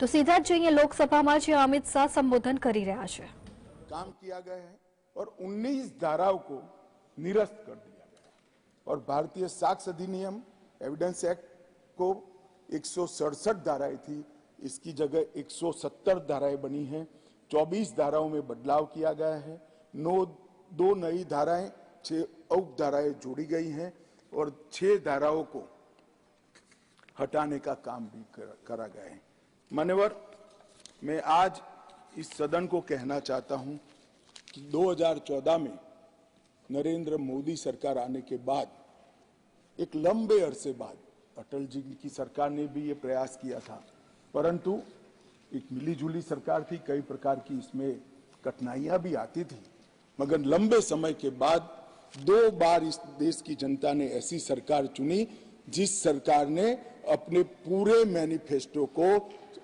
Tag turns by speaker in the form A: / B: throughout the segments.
A: तो सीधा ज जईए लोकसभामां जे अमित शाह संबोधन करी रह्या छे।
B: काम किया गया है और 19 धाराओं को निरस्त कर दिया गया और भारतीय साक्ष्य अधिनियम एविडेंस एक्ट को 167 धाराएं थी, इसकी जगह 170 धाराएं बनी हैं। 24 धाराओं में बदलाव किया गया है। 2 नई धाराएं, 6 उप धाराएं जोड़ी गई हैं और 6 धाराओं को हटाने का काम भी करा गया है। मान्यवर, मैं आज इस सदन को कहना चाहता हूं कि 2014 में नरेंद्र मोदी सरकार आने के बाद, एक लंबे अरसे बाद, अटल जी की सरकार ने भी ये प्रयास किया था, परंतु एक मिलीजुली सरकार थी, कई प्रकार की इसमें कठिनाइयां भी आती थी, मगर लंबे समय के बाद 2 बार इस देश की जनता ने ऐसी सरकार चुनी जिस सरकार ने अपने पूरे मैनिफेस्टो को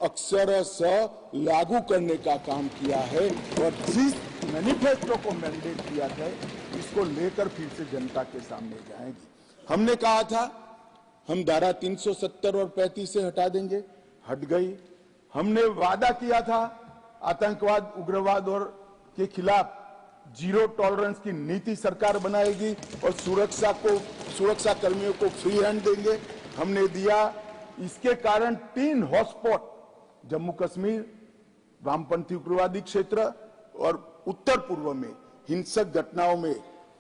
B: अक्षरशः लागू करने का काम किया है और जिस मैनिफेस्टो को मैंडेट किया था इसको लेकर फिर से जनता के सामने जाएंगे। हमने कहा था हम धारा 370 और 35 से हटा देंगे, हट गई। हमने वादा किया था आतंकवाद, उग्रवाद और के खिलाफ जीरो टॉलरेंस की नीति सरकार बनाएगी और सुरक्षा कर्मियों को फ्री हैंड देंगे, हमने दिया। इसके कारण 3 हॉटस्पॉट जम्मू कश्मीर, वामपंथी उग्रवादी क्षेत्र और उत्तर पूर्व में हिंसक घटनाओं में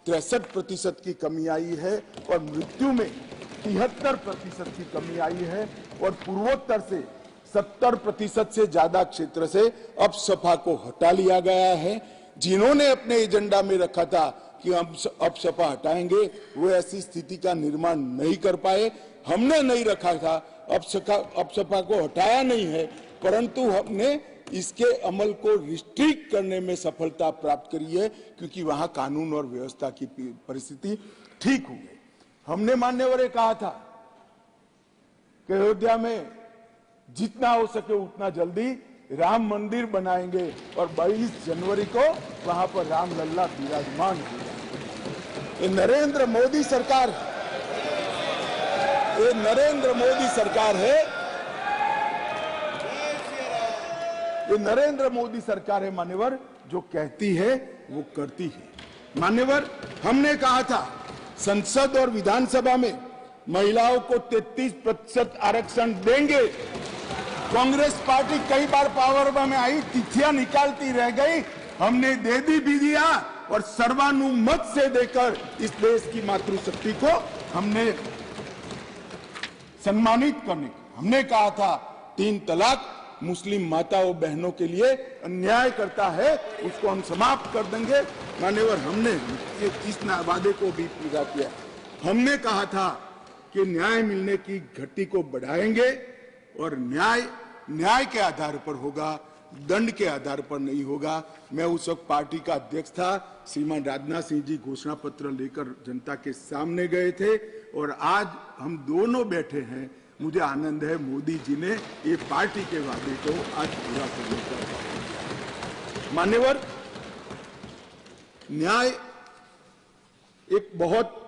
B: 63% की कमी आई है और मृत्यु में 73% की कमी आई है और पूर्वोत्तर से 70% से ज्यादा क्षेत्र से अपसपा को हटा लिया गया है। जिन्होंने अपने एजेंडा में रखा था कि हम अपसपा हटाएंगे, वो ऐसी स्थिति का निर्माण नहीं कर पाए। हमने नहीं रखा था, अपसपा को हटाया नहीं है, परंतु हमने इसके अमल को रिस्ट्रिक्ट करने में सफलता प्राप्त करी है क्योंकि वहां कानून और व्यवस्था की परिस्थिति ठीक हो गई। हमने मान्यवर कहा था कि अयोध्या में जितना हो सके उतना जल्दी राम मंदिर बनाएंगे और 22 जनवरी को वहां पर राम लल्ला विराजमान होगा। ये नरेंद्र मोदी सरकार है, ये नरेंद्र मोदी सरकार है, ये नरेंद्र मोदी सरकार है मान्यवर, जो कहती है वो करती है। मान्यवर, हमने कहा था संसद और विधानसभा में महिलाओं को 33% आरक्षण देंगे। कांग्रेस पार्टी कई बार पावर में आई, तिथियां निकालती रह गई, हमने दे भी दिया और सर्वानुमत से देकर इस देश की मातृशक्ति को हमने सम्मानित करने। हमने कहा था 3 तलाक मुस्लिम माताओं बहनों के लिए अन्याय करता है, उसको हम समाप्त कर देंगे। मान्यवर, हमने इस वादे को भी पूरा किया। हमने कहा था कि न्याय मिलने की गति को बढ़ाएंगे और न्याय के आधार पर होगा, दंड के आधार पर नहीं होगा। मैं उस वक्त पार्टी का अध्यक्ष था, श्रीमान राजनाथ सिंह जी घोषणा पत्र लेकर जनता के सामने गए थे और आज हम दोनों बैठे हैं। मुझे आनंद है मोदी जी ने ये पार्टी के वादे को आज पूरा करने का। मान्यवर, न्याय एक बहुत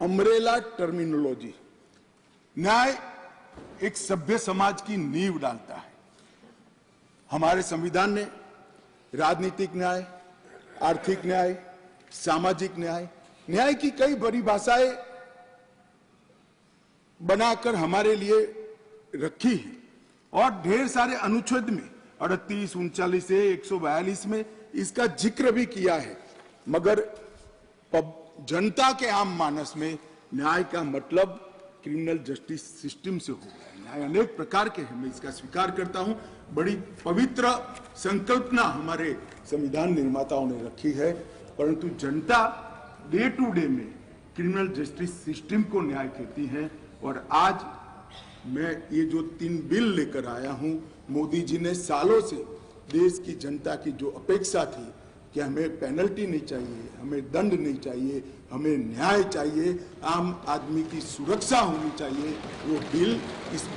B: अम्ब्रेला टर्मिनोलॉजी, न्याय एक सभ्य समाज की नींव डालता है। हमारे संविधान ने राजनीतिक न्याय, आर्थिक न्याय, सामाजिक न्याय, न्याय की कई परिभाषाएं बनाकर हमारे लिए रखी है और ढेर सारे अनुच्छेद में 38, 39 से 142 में इसका जिक्र भी किया है, मगर जनता के आम मानस में न्याय का मतलब क्रिमिनल जस्टिस सिस्टम से हो गया। न्याय अनेक प्रकार के हैं, मैं इसका स्वीकार करता हूं। बड़ी पवित्र संकल्पना हमारे संविधान निर्माताओं ने रखी है, परंतु जनता डे टू डे में क्रिमिनल जस्टिस सिस्टम को न्याय कहती है। और आज मैं ये जो 3 बिल लेकर आया हूं, मोदी जी ने सालों से देश की जनता की जो अपेक्षा थी कि हमें पेनल्टी नहीं चाहिए, हमें दंड नहीं चाहिए, हमें न्याय चाहिए, आम आदमी की सुरक्षा होनी चाहिए, वो बिल इस